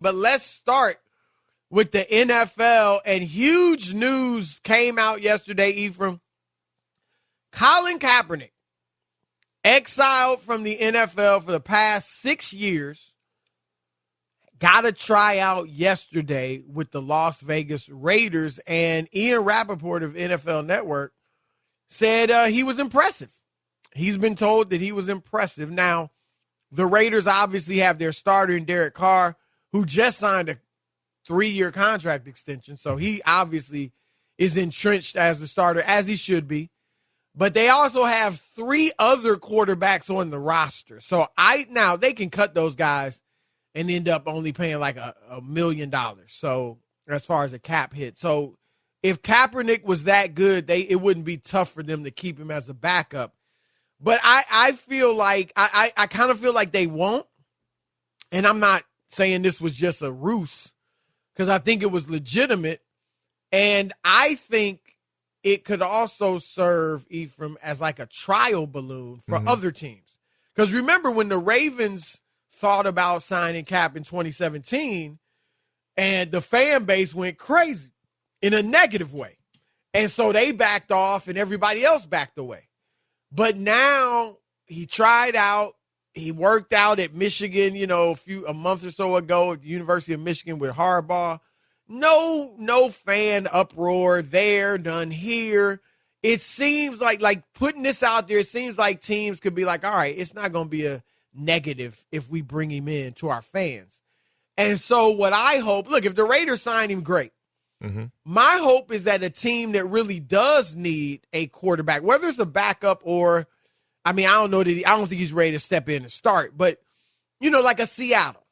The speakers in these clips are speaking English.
But let's start with the NFL, and huge news came out yesterday, Ephraim. Colin Kaepernick, exiled from the NFL for the past 6 years, got a tryout yesterday with the Las Vegas Raiders, and Ian Rappaport of NFL Network said he was impressive. He's been told that he was impressive. Now, the Raiders obviously have their starter in Derek Carr, who just signed a 3-year contract extension, so he obviously is entrenched as the starter, as he should be. But they also have 3 other quarterbacks on the roster. So now they can cut those guys and end up only paying like $1 million. So as far as a cap hit. So if Kaepernick was that good, it wouldn't be tough for them to keep him as a backup. But I feel like I kind of feel like they won't. And I'm not saying this was just a ruse, because I think it was legitimate. And I think it could also serve, Ephraim, as like a trial balloon for other teams. Because remember, when the Ravens thought about signing Cap in 2017, and the fan base went crazy in a negative way. And so they backed off and everybody else backed away. But now he tried out. He worked out at Michigan, a month or so ago at the University of Michigan with Harbaugh. No fan uproar there, none here. It seems like putting this out there, it seems like teams could be like, all right, it's not going to be a negative if we bring him in to our fans. And so what I hope, look, if the Raiders sign him, great. My hope is that a team that really does need a quarterback, whether it's a backup or, I don't think he's ready to step in and start, but, like a Seattle.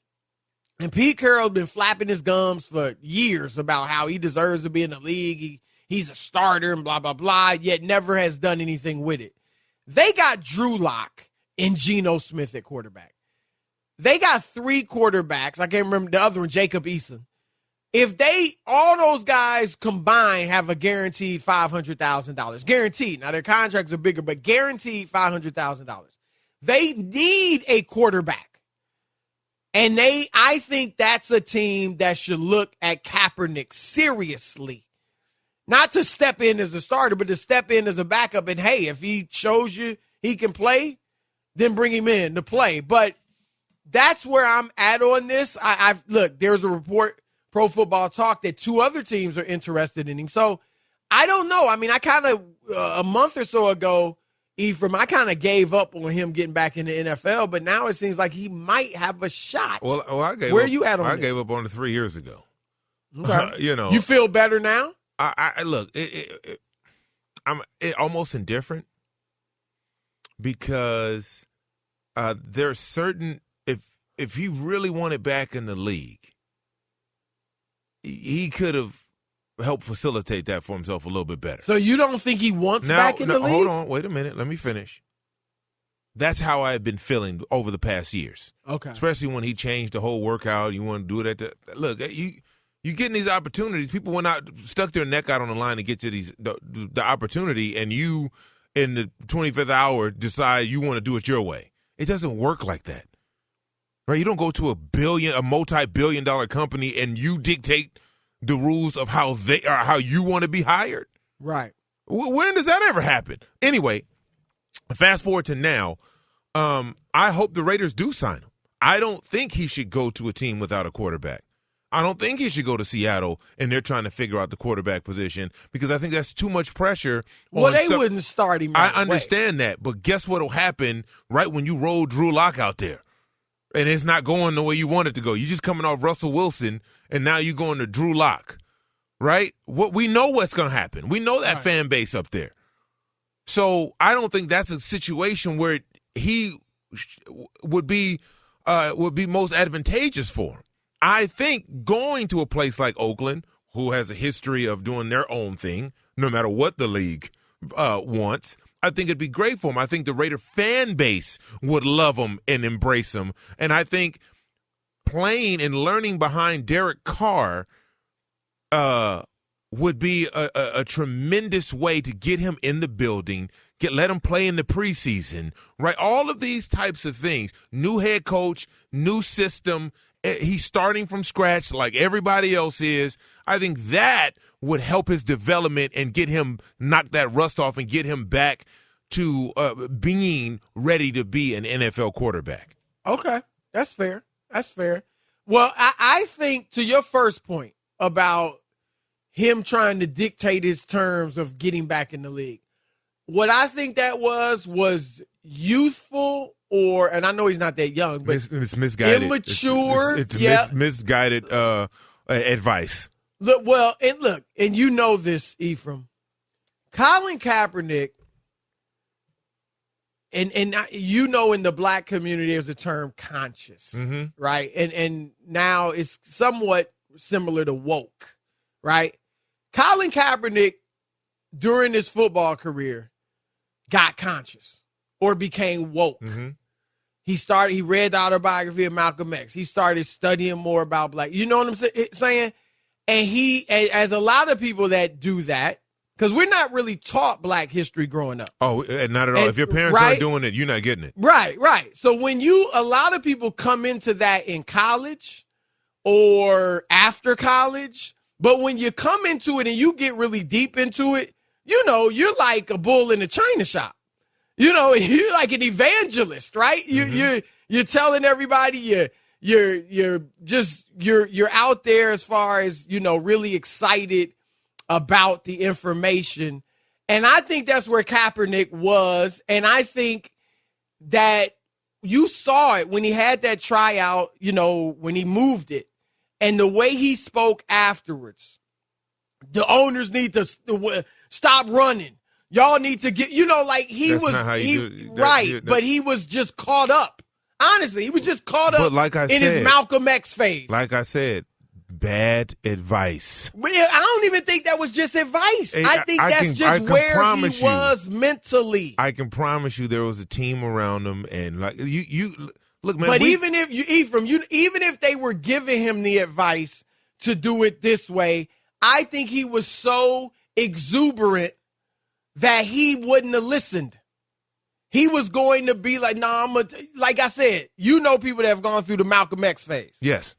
And Pete Carroll's been flapping his gums for years about how he deserves to be in the league. He's a starter and blah, blah, blah, yet never has done anything with it. They got Drew Lock and Geno Smith at quarterback. They got 3 quarterbacks. I can't remember the other one, Jacob Eason. If all those guys combined have a guaranteed $500,000, guaranteed. Now their contracts are bigger, but guaranteed $500,000. They need a quarterback. And I think that's a team that should look at Kaepernick seriously. Not to step in as a starter, but to step in as a backup. And, hey, if he shows you he can play, then bring him in to play. But that's where I'm at on this. Look, there's a report, Pro Football Talk, that 2 other teams are interested in him. So I don't know. I kind of, a month or so ago, Ephraim, I kind of gave up on him getting back in the NFL, but now it seems like he might have a shot. Well, I gave Where up, are you at on I this? gave up on it 3 years ago. Okay. You feel better now? I look, I'm almost indifferent, because there's certain, if he really wanted back in the league, he could have helped facilitate that for himself a little bit better. So you don't think he wants back in the league? Hold on, wait a minute, let me finish. That's how I've been feeling over the past years. Okay. Especially when he changed the whole workout. You want to do it look, you getting these opportunities. People went out, stuck their neck out on the line to get to the opportunity, and you, in the 25th hour, decide you want to do it your way. It doesn't work like that, right? You don't go to a multi-billion-dollar company and you dictate the rules of how you want to be hired. Right. When does that ever happen? Anyway, fast forward to now. I hope the Raiders do sign him. I don't think he should go to a team without a quarterback. I don't think he should go to Seattle and they're trying to figure out the quarterback position, because I think that's too much pressure. Well, they wouldn't start him right I understand that, but guess what will happen right when you roll Drew Lock out there? And it's not going the way you want it to go. You're just coming off Russell Wilson, and now you're going to Drew Lock, right? We know what's going to happen. We know that fan base up there. So I don't think that's a situation where he would be most advantageous for him. I think going to a place like Oakland, who has a history of doing their own thing, no matter what the league wants, I think it'd be great for him. I think the Raider fan base would love him and embrace him. And I think playing and learning behind Derek Carr would be a tremendous way to get him in the building, let him play in the preseason, right? All of these types of things, new head coach, new system, he's starting from scratch like everybody else is. I think that would help his development and get him knock that rust off and get him back to being ready to be an NFL quarterback. Okay, that's fair. That's fair. Well, I think to your first point about him trying to dictate his terms of getting back in the league, what I think that was youthful, and I know he's not that young, but it's misguided. Immature. It's misguided advice. Look, and you know this, Ephraim. Colin Kaepernick, and you know in the black community there's a term conscious, right? And now it's somewhat similar to woke, right? Colin Kaepernick, during his football career, got conscious or became woke. He read the autobiography of Malcolm X. He started studying more about black. You know what I'm saying? And he, as a lot of people that do that, because we're not really taught black history growing up. Oh, not at all. If your parents aren't doing it, you're not getting it. Right. So when a lot of people come into that in college or after college, but when you come into it and you get really deep into it, you're like a bull in a china shop. You're like an evangelist, right? You're telling everybody you're out there as far as, really excited about the information. And I think that's where Kaepernick was. And I think that you saw it when he had that tryout, when he moved it, and the way he spoke afterwards. The owners need to stop running. Y'all need to get, like but he was just caught up. Honestly, he was just caught up in his Malcolm X phase. Like I said, bad advice. But I don't even think that was just advice. I think that's just where he was mentally. I can promise you there was a team around him, and like you look, man. But even if they were giving him the advice to do it this way, I think he was so exuberant that he wouldn't have listened. He was going to be like, like I said, people that have gone through the Malcolm X phase. Yes.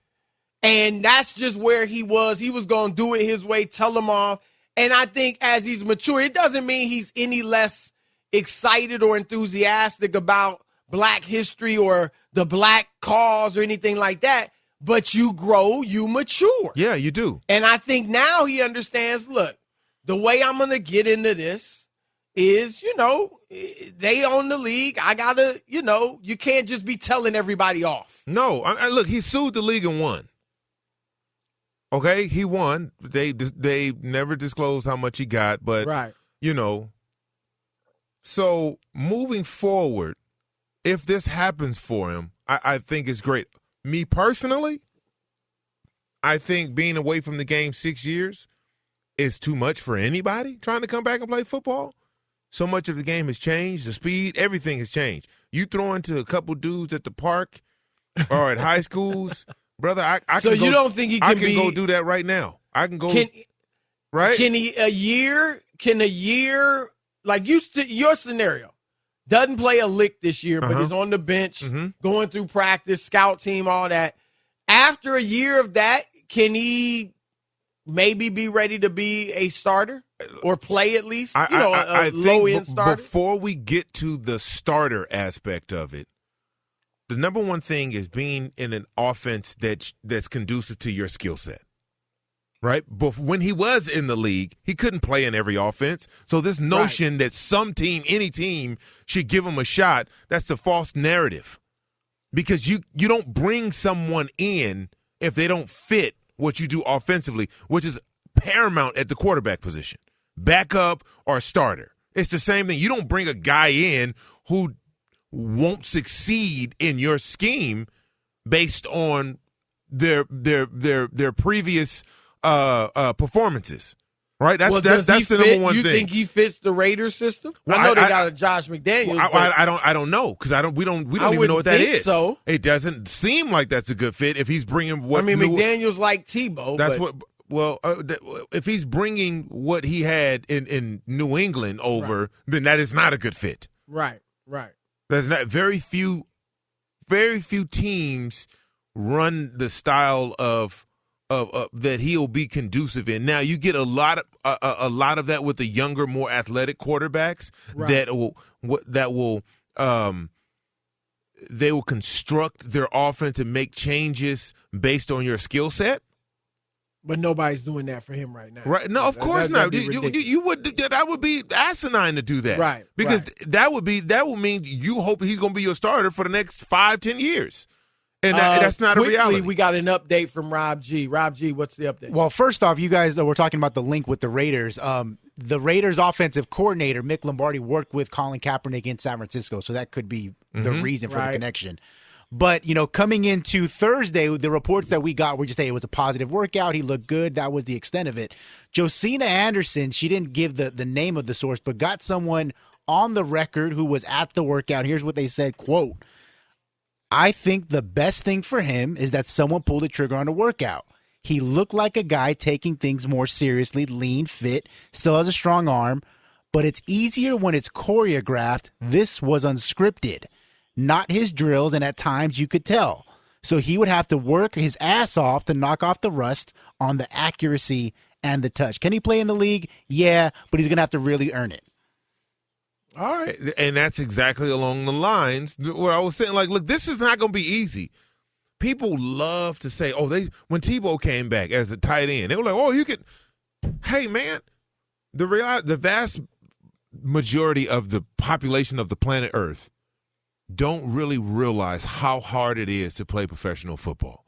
And that's just where he was. He was going to do it his way, tell them off. And I think as he's mature, it doesn't mean he's any less excited or enthusiastic about black history or the black cause or anything like that. But you grow, you mature. Yeah, you do. And I think now he understands, look, the way I'm going to get into this is, they own the league. I got to, you can't just be telling everybody off. No, look, he sued the league and won. Okay, he won. They never disclosed how much he got, but, right. So moving forward, if this happens for him, I think it's great. Me personally, I think being away from the game 6 years is too much for anybody trying to come back and play football. So much of the game has changed. The speed, everything has changed. You throw into a couple dudes at the park or at high schools, brother, I so can you don't think he can go do that right now. I can go. Right? Can a year, like your scenario, doesn't play a lick this year, but is on the bench, going through practice, scout team, all that. After a year of that, can he maybe be ready to be a starter or play at least, a low-end starter? Before we get to the starter aspect of it, the number one thing is being in an offense that's conducive to your skill set, right? But when he was in the league, he couldn't play in every offense. So this notion that some team, any team, should give him a shot, that's the false narrative. Because you don't bring someone in if they don't fit what you do offensively, which is paramount at the quarterback position, backup or starter. It's the same thing. You don't bring a guy in who won't succeed in your scheme based on their previous performances. Right, that's the number one thing. You think he fits the Raiders system? Well, I know they got a Josh McDaniels. I don't know because we don't even know what that is. So it doesn't seem like that's a good fit if he's bringing what. McDaniels like Tebow. That's what. Well, if he's bringing what he had in New England over, then that is not a good fit. Right. There's not very few teams run the style of that he'll be conducive in. Now you get a lot of that with the younger, more athletic quarterbacks that will they will construct their offense and make changes based on your skill set. But nobody's doing that for him right now. Right? No, of course not. You would that would be asinine to do that, right? Because that would mean you hope he's going to be your starter for the next 5-10 years. And that's not quickly, a reality. We got an update from Rob G. Rob G, what's the update? Well, first off, you guys were talking about the link with the Raiders. The Raiders' offensive coordinator, Mick Lombardi, worked with Colin Kaepernick in San Francisco, so that could be the reason for the connection. But, coming into Thursday, the reports that we got were just, hey, it was a positive workout. He looked good. That was the extent of it. Josina Anderson, she didn't give the name of the source, but got someone on the record who was at the workout. Here's what they said, quote, "I think the best thing for him is that someone pulled the trigger on a workout. He looked like a guy taking things more seriously, lean, fit, still has a strong arm, but it's easier when it's choreographed. This was unscripted, not his drills, and at times you could tell. So he would have to work his ass off to knock off the rust on the accuracy and the touch. Can he play in the league? Yeah, but he's going to have to really earn it." All right. And that's exactly along the lines where I was saying, like, look, this is not going to be easy. People love to say, when Tebow came back as a tight end, they were like, you could. Hey, man, the vast majority of the population of the planet Earth don't really realize how hard it is to play professional football.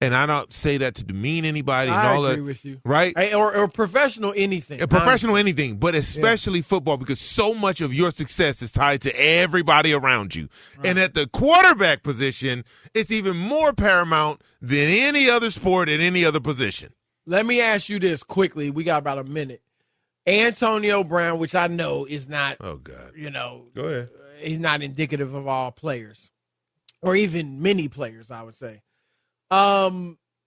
And I don't say that to demean anybody. I agree with you. Right? Or professional anything. Professional anything, but especially football, because so much of your success is tied to everybody around you. Right. And at the quarterback position, it's even more paramount than any other sport at any other position. Let me ask you this quickly. We got about a minute. Antonio Brown, which I know is not, oh God, go ahead. He's not indicative of all players, or even many players, I would say.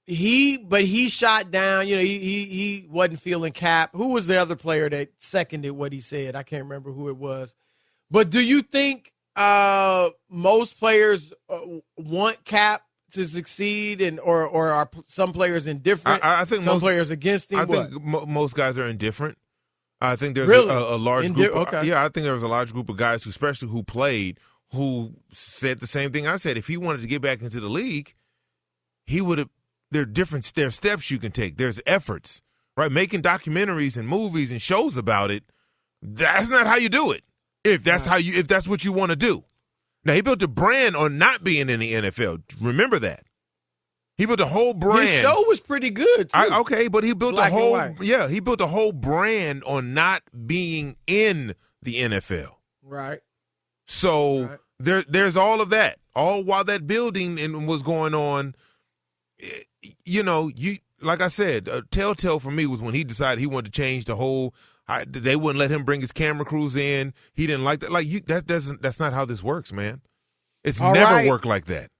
He shot down, he wasn't feeling Cap. Who was the other player that seconded what he said? I can't remember who it was. But do you think most players want Cap to succeed, or are some players indifferent? I think some players against him. I think most guys are indifferent. I think there's really? a large group. Okay. Yeah, I think there was a large group of guys, especially who played, who said the same thing I said. If he wanted to get back into the league, he would have. There's steps you can take. There's efforts, right? Making documentaries and movies and shows about it. That's not how you do it. If that's if that's what you want to do. Now, he built a brand on not being in the NFL. Remember that. He built a whole brand. His show was pretty good too. But he built he built a whole brand on not being in the NFL. Right. So there's all of that. All while that building was going on. Like I said, telltale for me was when he decided he wanted to change the whole. They wouldn't let him bring his camera crews in. He didn't like that. That's not how this works, man. It's never worked like that.